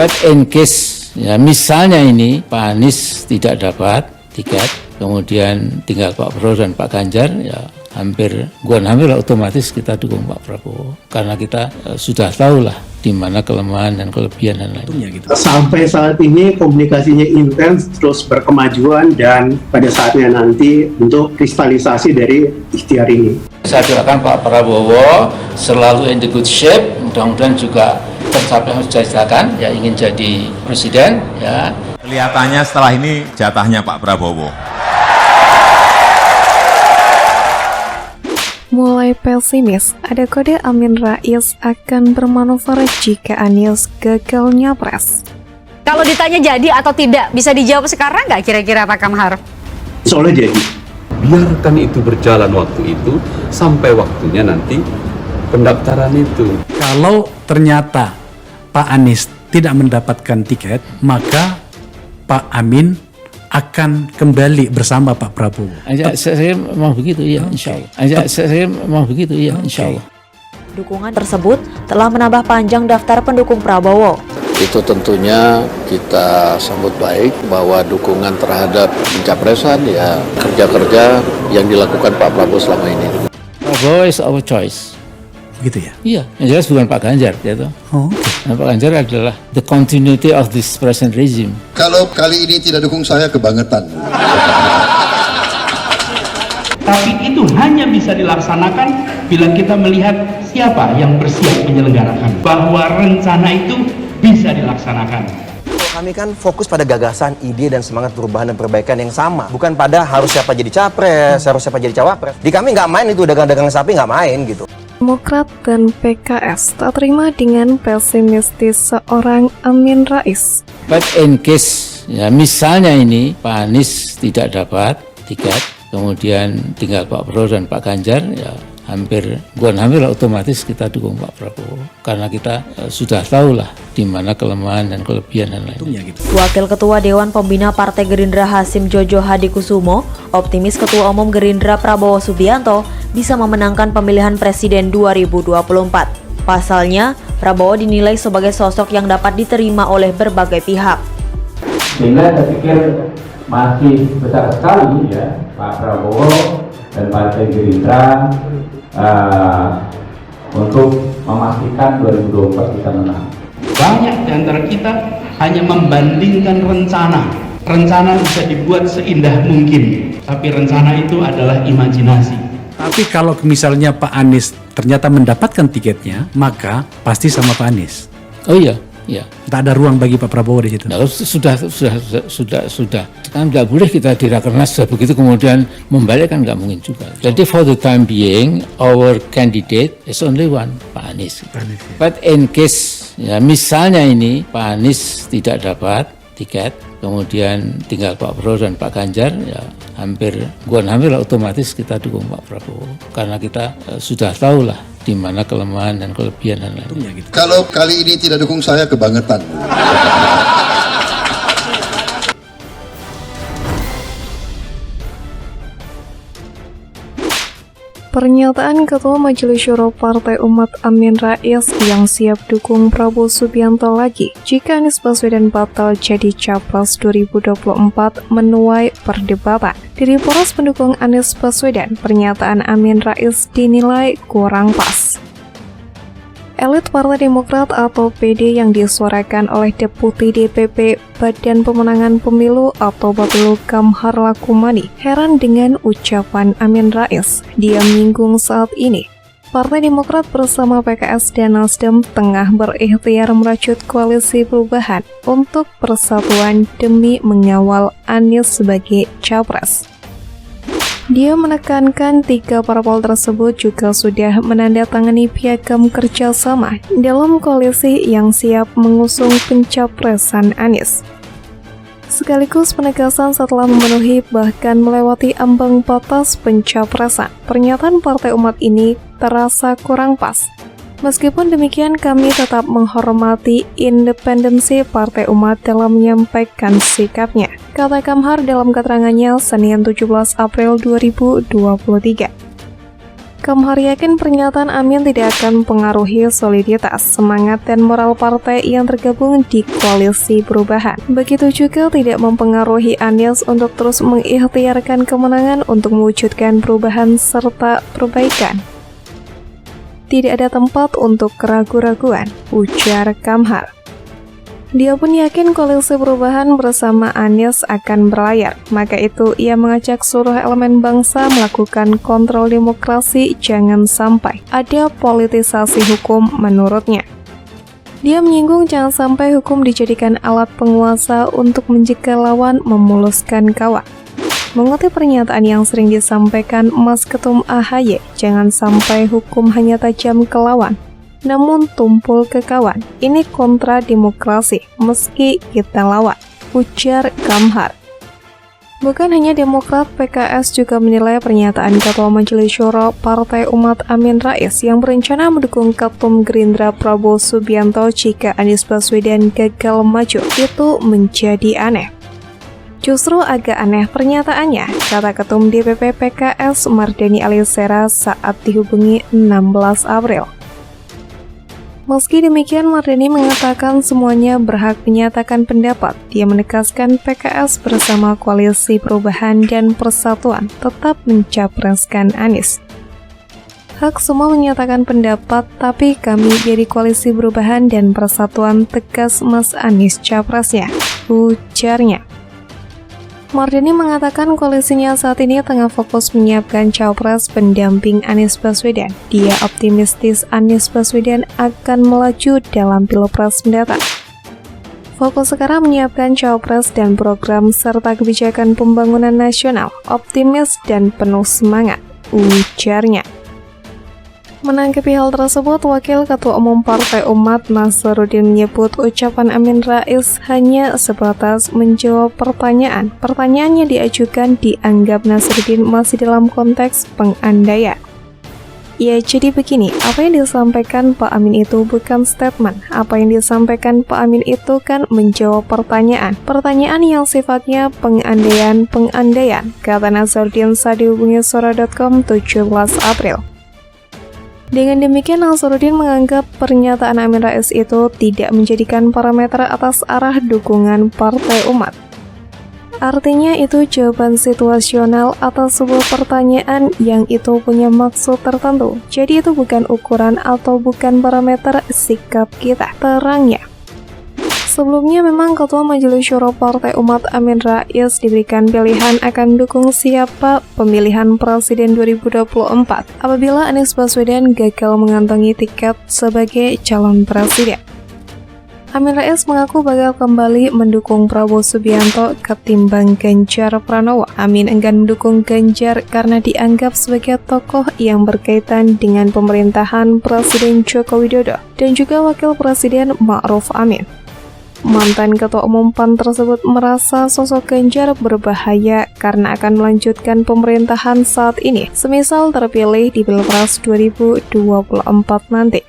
But in case ya misalnya ini Pak Anies tidak dapat tiket, kemudian tinggal Pak Prabowo dan Pak Ganjar, ya bukan hampir otomatis kita dukung Pak Prabowo karena kita sudah tahu lah di mana kelemahan dan kelebihan dan lain-lain. Sampai saat ini komunikasinya intens, terus berkemajuan, dan pada saatnya nanti untuk kristalisasi dari ikhtiar ini. Saya doakan Pak Prabowo selalu in the good shape, mudah-mudahan juga tercapai yang sudah disatakan, ya ingin jadi presiden. Ya. Kelihatannya setelah ini jatahnya Pak Prabowo. Mulai pesimis, ada kode Amin Rais akan bermanuver jika Anies gagal nyapres. Kalau ditanya jadi atau tidak, bisa dijawab sekarang nggak kira-kira Pak Kamhar? Soalnya jadi. Biarkan itu berjalan waktu itu sampai waktunya nanti pendaftaran itu. Kalau ternyata Pak Anies tidak mendapatkan tiket, maka Pak Amin akan kembali bersama Pak Prabowo. Saya mau begitu, ya insya Allah. Saya mau begitu, ya insya Allah. Dukungan tersebut telah menambah panjang daftar pendukung Prabowo. Itu tentunya kita sambut baik bahwa dukungan terhadap pencapresan ya kerja-kerja yang dilakukan Pak Prabowo selama ini. Prabowo is our choice. Gitu ya? Iya, yang jelas bukan Pak Ganjar, gitu. Nah, Pak Ganjar adalah the continuity of this present regime. Kalau kali ini tidak dukung saya, kebangetan. Tapi itu hanya bisa dilaksanakan bila kita melihat siapa yang bersiap menyelenggarakan. Bahwa rencana itu bisa dilaksanakan. Kami kan fokus pada gagasan, ide, dan semangat perubahan dan perbaikan yang sama. Bukan pada harus siapa jadi capres, harus siapa jadi cawapres. Di kami nggak main itu, dagang-dagang sapi nggak main gitu. Demokrat dan PKS tak terima dengan pesimistis seorang Amin Rais. But in case ya misalnya ini Pak Anies tidak dapat tiket, kemudian tinggal Pak Prabowo dan Pak Ganjar, ya bukan hampir otomatis kita dukung Pak Prabowo karena kita sudah tahu lah di mana kelemahan dan kelebihan dan lain-lain. Wakil Ketua Dewan Pembina Partai Gerindra Hasim Jojo Hadikusumo optimis Ketua Umum Gerindra Prabowo Subianto bisa memenangkan pemilihan Presiden 2024. Pasalnya, Prabowo dinilai sebagai sosok yang dapat diterima oleh berbagai pihak. Sehingga saya pikir masih besar sekali ya Pak Prabowo dan Partai Gerindra untuk memastikan 2024 kita menang. Banyak di antara kita hanya membandingkan rencana. Rencana bisa dibuat seindah mungkin, tapi rencana itu adalah imajinasi. Tapi kalau misalnya Pak Anies ternyata mendapatkan tiketnya, maka pasti sama Pak Anies. Oh iya, iya. Tak ada ruang bagi Pak Prabowo di situ. Nah, sudah. Kan nggak boleh kita di Rakernas sudah begitu kemudian membalik, kan nggak mungkin juga. Jadi for the time being, our candidate is only one, Pak Anies. But in case ya misalnya ini Pak Anies tidak dapat tiket, kemudian tinggal Pak Prabowo dan Pak Ganjar, ya bukan hampir otomatis kita dukung Pak Prabowo karena kita sudah tahu lah di mana kelemahan dan kelebihan dan lain-lain. Kalau kali ini tidak dukung saya, kebangetan. Pernyataan Ketua Majelis Syuro Partai Umat Amin Rais yang siap dukung Prabowo Subianto lagi jika Anies Baswedan batal jadi Capres 2024 menuai perdebatan. Dari poros pendukung Anies Baswedan, pernyataan Amin Rais dinilai kurang pas. Elit Partai Demokrat atau PD yang disuarakan oleh Deputi DPP Badan Pemenangan Pemilu atau Bapilu Kamhar Lakumani heran dengan ucapan Amin Rais. Dia menyinggung saat ini Partai Demokrat bersama PKS dan Nasdem tengah berikhtiar merajut koalisi perubahan untuk persatuan demi mengawal Anies sebagai capres. Dia menekankan tiga parpol tersebut juga sudah menandatangani piagam kerjasama dalam koalisi yang siap mengusung pencapresan Anies. Sekaligus penegasan setelah memenuhi bahkan melewati ambang batas pencapresan. Pernyataan Partai Umat ini terasa kurang pas. Meskipun demikian, kami tetap menghormati independensi Partai Umat dalam menyampaikan sikapnya, kata Kamhar dalam keterangannya Senin 17 April 2023. Kamhar yakin pernyataan Amin tidak akan mempengaruhi soliditas, semangat, dan moral partai yang tergabung di koalisi perubahan. Begitu juga tidak mempengaruhi Anies untuk terus mengikhtiarkan kemenangan untuk mewujudkan perubahan serta perbaikan. Tidak ada tempat untuk keraguan-raguan, ujar Kamhar. Dia pun yakin koalisi perubahan bersama Anies akan berlayar. Maka itu ia mengajak seluruh elemen bangsa melakukan kontrol demokrasi, jangan sampai ada politisasi hukum menurutnya. Dia menyinggung jangan sampai hukum dijadikan alat penguasa untuk menjegal lawan, memuluskan kawan. Mengutip pernyataan yang sering disampaikan Mas Ketum AHY, jangan sampai hukum hanya tajam ke lawan, namun tumpul ke kawan. Ini kontra demokrasi, meski kita lawan, ujar Kamhar. Bukan hanya Demokrat, PKS juga menilai pernyataan Ketua Majelis Syuro Partai Umat Amin Rais yang berencana mendukung Ketum Gerindra Prabowo Subianto jika Anies Baswedan gagal maju itu menjadi aneh. Justru agak aneh pernyataannya, kata Ketum DPP PKS Mardhani Alisera saat dihubungi 16 April. Meski demikian, Mardhani mengatakan semuanya berhak menyatakan pendapat. Dia menegaskan PKS bersama Koalisi Perubahan dan Persatuan tetap mencapreskan Anies. Hak semua menyatakan pendapat, tapi kami dari Koalisi Perubahan dan Persatuan tegas Mas Anies capresnya, ujarnya. Mardhani mengatakan koalisinya saat ini tengah fokus menyiapkan cawapres pendamping Anies Baswedan. Dia optimistis Anies Baswedan akan melaju dalam Pilpres mendatang. Fokus sekarang menyiapkan cawapres dan program serta kebijakan pembangunan nasional, optimis dan penuh semangat, ujarnya. Menanggapi hal tersebut, Wakil Ketua Umum Partai Umat Nasaruddin menyebut ucapan Amin Rais hanya sebatas menjawab pertanyaan. Pertanyaannya diajukan dianggap Nasaruddin masih dalam konteks pengandaian. Ya, jadi begini, apa yang disampaikan Pak Amin itu bukan statement. Apa yang disampaikan Pak Amin itu kan menjawab pertanyaan. Pertanyaan yang sifatnya pengandaian, kata Nasaruddin saat dihubungi Sora.com 17 April. Dengan demikian, Nasaruddin menganggap pernyataan Amin Rais itu tidak menjadikan parameter atas arah dukungan Partai Umat. Artinya itu jawaban situasional atas sebuah pertanyaan yang itu punya maksud tertentu. Jadi itu bukan ukuran atau bukan parameter sikap kita, terangnya. Sebelumnya memang Ketua Majelis Syuro Partai Umat Amin Rais diberikan pilihan akan mendukung siapa pemilihan Presiden 2024 apabila Anies Baswedan gagal mengantongi tiket sebagai calon presiden. Amin Rais mengaku bakal kembali mendukung Prabowo Subianto ketimbang Ganjar Pranowo. Amin enggan mendukung Ganjar karena dianggap sebagai tokoh yang berkaitan dengan pemerintahan Presiden Joko Widodo dan juga Wakil Presiden Ma'ruf Amin. Mantan Ketua Umum PAN tersebut merasa sosok Ganjar berbahaya karena akan melanjutkan pemerintahan saat ini, semisal terpilih di Pilpres 2024 nanti.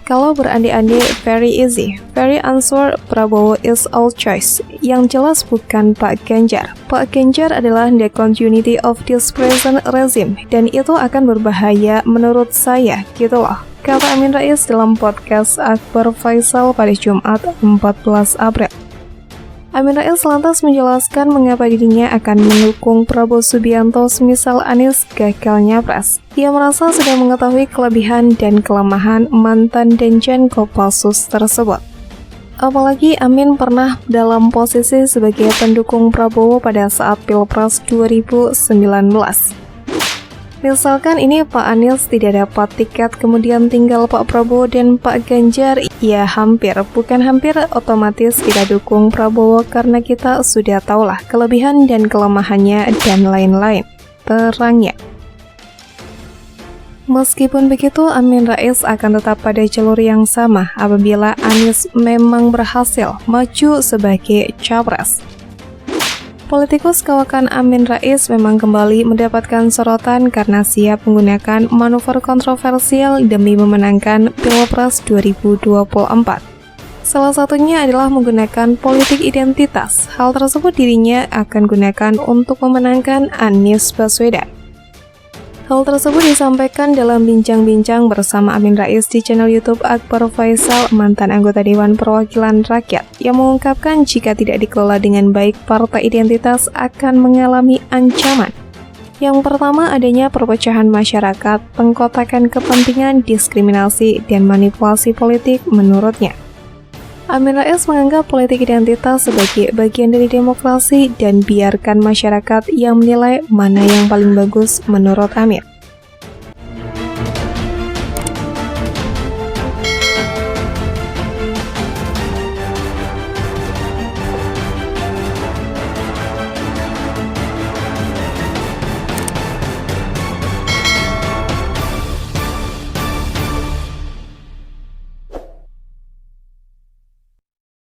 Kalau berandai-andai, very easy. Very answer, Prabowo is all choice. Yang jelas bukan Pak Ganjar. Pak Ganjar adalah the continuity of this present regime, dan itu akan berbahaya menurut saya, gitu loh, kata Amin Rais dalam podcast Akbar Faisal pada Jumat 14 April. Amin Rais lantas menjelaskan mengapa dirinya akan mendukung Prabowo Subianto semisal Anies gagal nyapres. Ia merasa sudah mengetahui kelebihan dan kelemahan mantan Danjen Kopassus tersebut. Apalagi Amin pernah dalam posisi sebagai pendukung Prabowo pada saat Pilpres 2019. Misalkan ini Pak Anies tidak dapat tiket, kemudian tinggal Pak Prabowo dan Pak Ganjar, ya bukan hampir otomatis kita dukung Prabowo karena kita sudah tahulah kelebihan dan kelemahannya dan lain-lain, terangnya. Meskipun begitu, Amin Rais akan tetap pada jalur yang sama apabila Anies memang berhasil maju sebagai capres. Politikus kawakan Amin Rais memang kembali mendapatkan sorotan karena siap menggunakan manuver kontroversial demi memenangkan Pilpres 2024. Salah satunya adalah menggunakan politik identitas. Hal tersebut dirinya akan gunakan untuk memenangkan Anies Baswedan. Hal tersebut disampaikan dalam bincang-bincang bersama Amin Rais di channel YouTube Akbar Faisal, mantan anggota Dewan Perwakilan Rakyat, yang mengungkapkan jika tidak dikelola dengan baik, partai identitas akan mengalami ancaman. Yang pertama, adanya perpecahan masyarakat, pengkotakan kepentingan, diskriminasi, dan manipulasi politik menurutnya. Amin Rais menganggap politik identitas sebagai bagian dari demokrasi dan biarkan masyarakat yang menilai mana yang paling bagus menurut Amin.